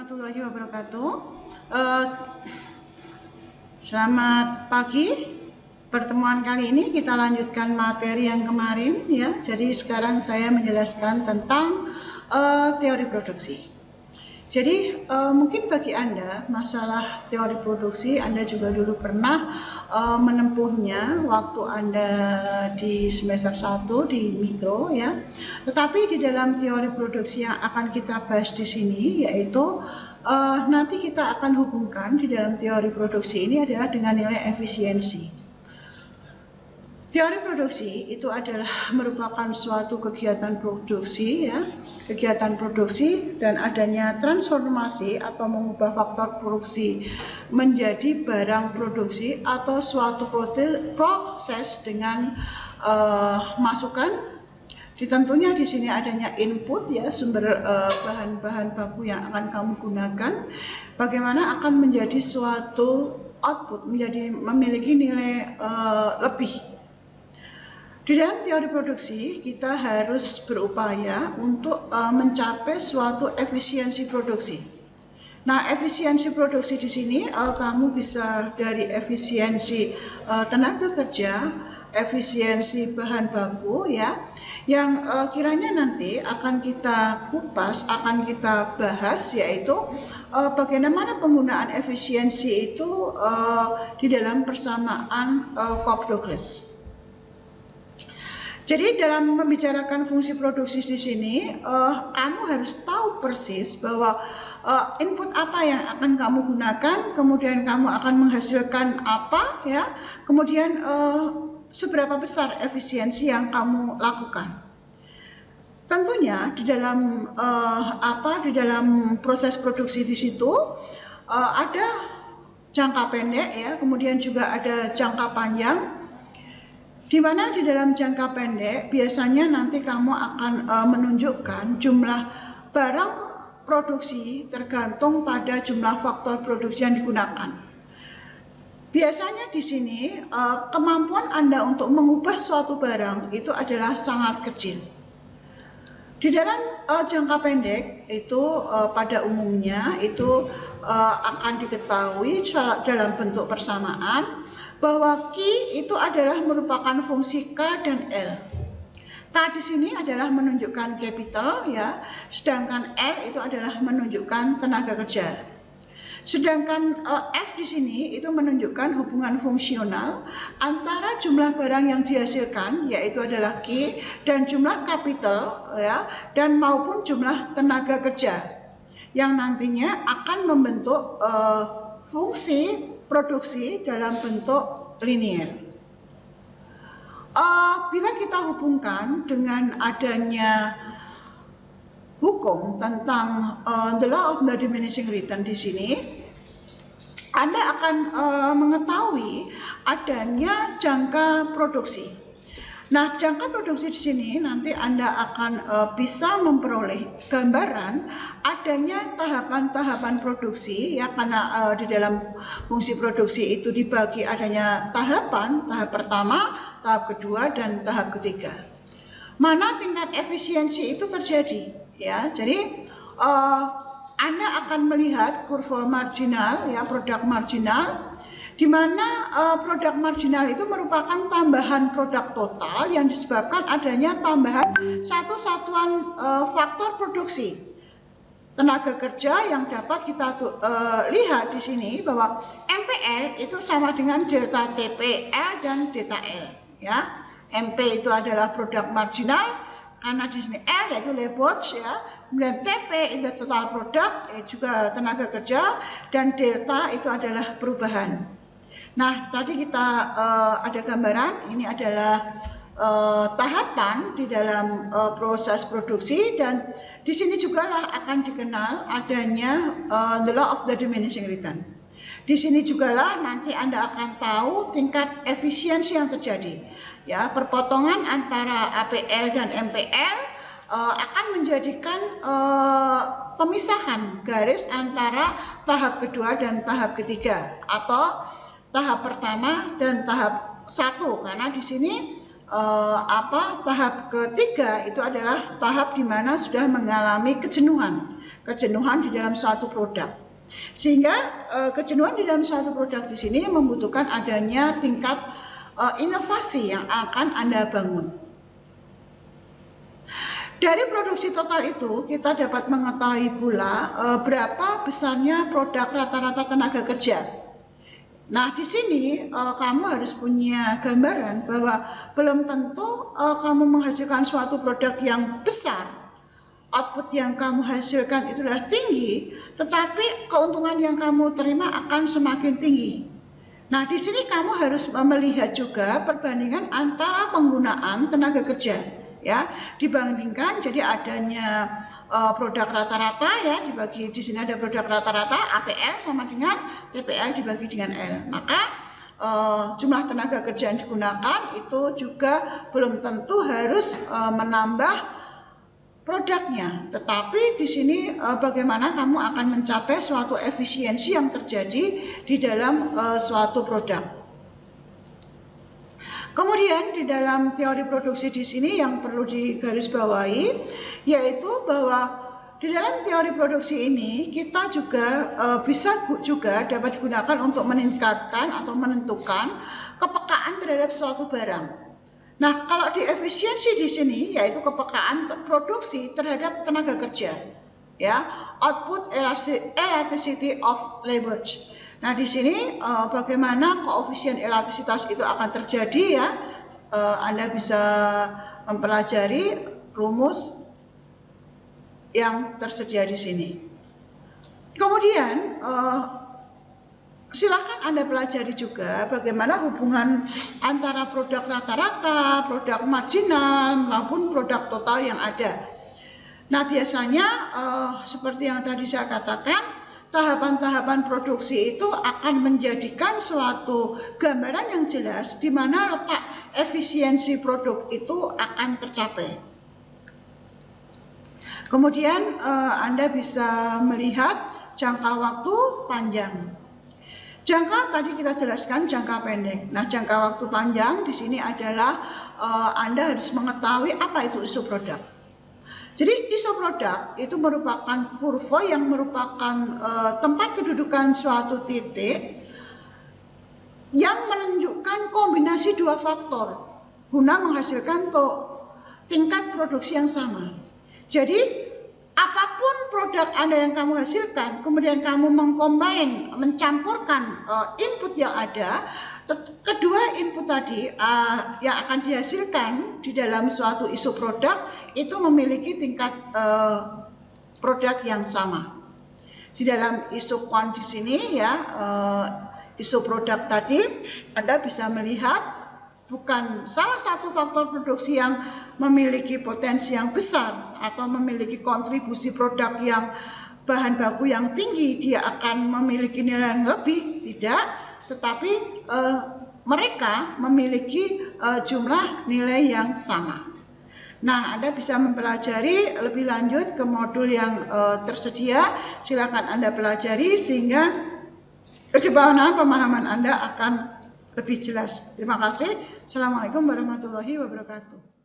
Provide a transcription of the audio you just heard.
warahmatullahi wabarakatuh. Eh, Selamat pagi. Pertemuan kali ini kita lanjutkan materi yang kemarin ya. Jadi sekarang saya menjelaskan tentang teori produksi. Jadi mungkin bagi Anda masalah teori produksi Anda juga dulu pernah menempuhnya waktu Anda di semester 1 di mikro ya. Tetapi di dalam teori produksi yang akan kita bahas di sini yaitu nanti kita akan hubungkan di dalam teori produksi ini adalah dengan nilai efisiensi. Teori produksi itu adalah merupakan suatu kegiatan produksi ya, kegiatan produksi dan adanya transformasi atau mengubah faktor produksi menjadi barang produksi atau suatu proses dengan masukan. Tentunya di sini adanya input ya, sumber bahan-bahan baku yang akan kamu gunakan, bagaimana akan menjadi suatu output, memiliki nilai lebih. Di dalam teori produksi, kita harus berupaya untuk mencapai suatu efisiensi produksi. Nah, efisiensi produksi di sini kamu bisa dari efisiensi tenaga kerja, efisiensi bahan baku ya, yang kiranya nanti akan kita kupas, akan kita bahas, yaitu bagaimana penggunaan efisiensi itu di dalam persamaan Cobb-Douglas. Jadi dalam membicarakan fungsi produksi di sini, kamu harus tahu persis bahwa input apa yang akan kamu gunakan, kemudian kamu akan menghasilkan apa, ya, kemudian seberapa besar efisiensi yang kamu lakukan. Tentunya di dalam di dalam proses produksi di situ ada jangka pendek, ya, kemudian juga ada jangka panjang. Di mana di dalam jangka pendek biasanya nanti kamu akan menunjukkan jumlah barang produksi tergantung pada jumlah faktor produksi yang digunakan. Biasanya di sini kemampuan Anda untuk mengubah suatu barang itu adalah sangat kecil. Di dalam jangka pendek itu pada umumnya itu akan diketahui dalam bentuk persamaan bahwa Q itu adalah merupakan fungsi K dan L. K di sini adalah menunjukkan capital ya, sedangkan L itu adalah menunjukkan tenaga kerja. Sedangkan F di sini itu menunjukkan hubungan fungsional antara jumlah barang yang dihasilkan yaitu adalah Q dan jumlah capital ya, dan maupun jumlah tenaga kerja yang nantinya akan membentuk fungsi produksi dalam bentuk linear. Bila kita hubungkan dengan adanya hukum tentang the law of the diminishing return di sini, Anda akan mengetahui adanya jangka produksi. Nah, jangka produksi di sini nanti Anda akan bisa memperoleh gambaran adanya tahapan-tahapan produksi ya, karena di dalam fungsi produksi itu dibagi adanya tahapan, tahap pertama, tahap kedua, dan tahap ketiga. Mana tingkat efisiensi itu terjadi ya. Jadi Anda akan melihat kurva marginal ya, produk marginal, di mana produk marginal itu merupakan tambahan produk total yang disebabkan adanya tambahan satu satuan faktor produksi tenaga kerja yang dapat kita lihat di sini bahwa MPL itu sama dengan delta TPL dan delta L ya. MP itu adalah produk marginal karena di sini L yaitu leverage ya, kemudian TP itu total produk juga tenaga kerja, dan delta itu adalah perubahan. Nah, tadi kita ada gambaran, ini adalah tahapan di dalam proses produksi, dan di sini juga lah akan dikenal adanya the law of the diminishing return. Di sini juga lah nanti Anda akan tahu tingkat efisiensi yang terjadi. Ya, perpotongan antara APL dan MPL akan menjadikan pemisahan garis antara tahap kedua dan tahap ketiga, atau tahap pertama dan tahap 1, karena di sini tahap ketiga itu adalah tahap di mana sudah mengalami kejenuhan di dalam suatu produk. Sehingga kejenuhan di dalam suatu produk di sini membutuhkan adanya tingkat inovasi yang akan Anda bangun. Dari produksi total itu kita dapat mengetahui pula berapa besarnya produk rata-rata tenaga kerja. Nah, di sini kamu harus punya gambaran bahwa belum tentu kamu menghasilkan suatu produk yang besar. Output yang kamu hasilkan itu adalah tinggi, tetapi keuntungan yang kamu terima akan semakin tinggi. Nah, di sini kamu harus melihat juga perbandingan antara penggunaan tenaga kerja. Ya, dibandingkan jadi adanya produk rata-rata ya, dibagi di sini ada produk rata-rata APL sama dengan TPL dibagi dengan L. Maka jumlah tenaga kerja yang digunakan itu juga belum tentu harus menambah produknya, tetapi di sini bagaimana kamu akan mencapai suatu efisiensi yang terjadi di dalam suatu produk. Kemudian di dalam teori produksi di sini yang perlu digarisbawahi yaitu bahwa di dalam teori produksi ini kita juga bisa juga dapat digunakan untuk meningkatkan atau menentukan kepekaan terhadap suatu barang. Nah, kalau di efisiensi di sini yaitu kepekaan produksi terhadap tenaga kerja, ya, output elasticity of labor. Nah, di sini bagaimana koefisien elastisitas itu akan terjadi ya. Anda bisa mempelajari rumus yang tersedia di sini. Kemudian silakan Anda pelajari juga bagaimana hubungan antara produk rata-rata, produk marginal maupun produk total yang ada. Nah, biasanya seperti yang tadi saya katakan, tahapan-tahapan produksi itu akan menjadikan suatu gambaran yang jelas di mana letak efisiensi produk itu akan tercapai. Kemudian Anda bisa melihat jangka waktu panjang. Jangka tadi kita jelaskan jangka pendek. Nah, jangka waktu panjang di sini adalah Anda harus mengetahui apa itu isu produk. Jadi isoproduk itu merupakan kurva yang merupakan tempat kedudukan suatu titik yang menunjukkan kombinasi dua faktor guna menghasilkan tingkat produksi yang sama. Jadi apapun produk Anda yang kamu hasilkan, kemudian kamu mencampurkan input yang ada, kedua input tadi yang akan dihasilkan di dalam suatu isu produk itu memiliki tingkat produk yang sama. Di dalam isu kuant di sini ya, isu produk tadi Anda bisa melihat bukan salah satu faktor produksi yang memiliki potensi yang besar atau memiliki kontribusi produk yang bahan baku yang tinggi dia akan memiliki nilai yang lebih, tidak, tetapi mereka memiliki jumlah nilai yang sama. Nah, Anda bisa mempelajari lebih lanjut ke modul yang tersedia. Silakan Anda pelajari sehingga kedewanan pemahaman Anda akan lebih jelas. Terima kasih. Assalamualaikum warahmatullahi wabarakatuh.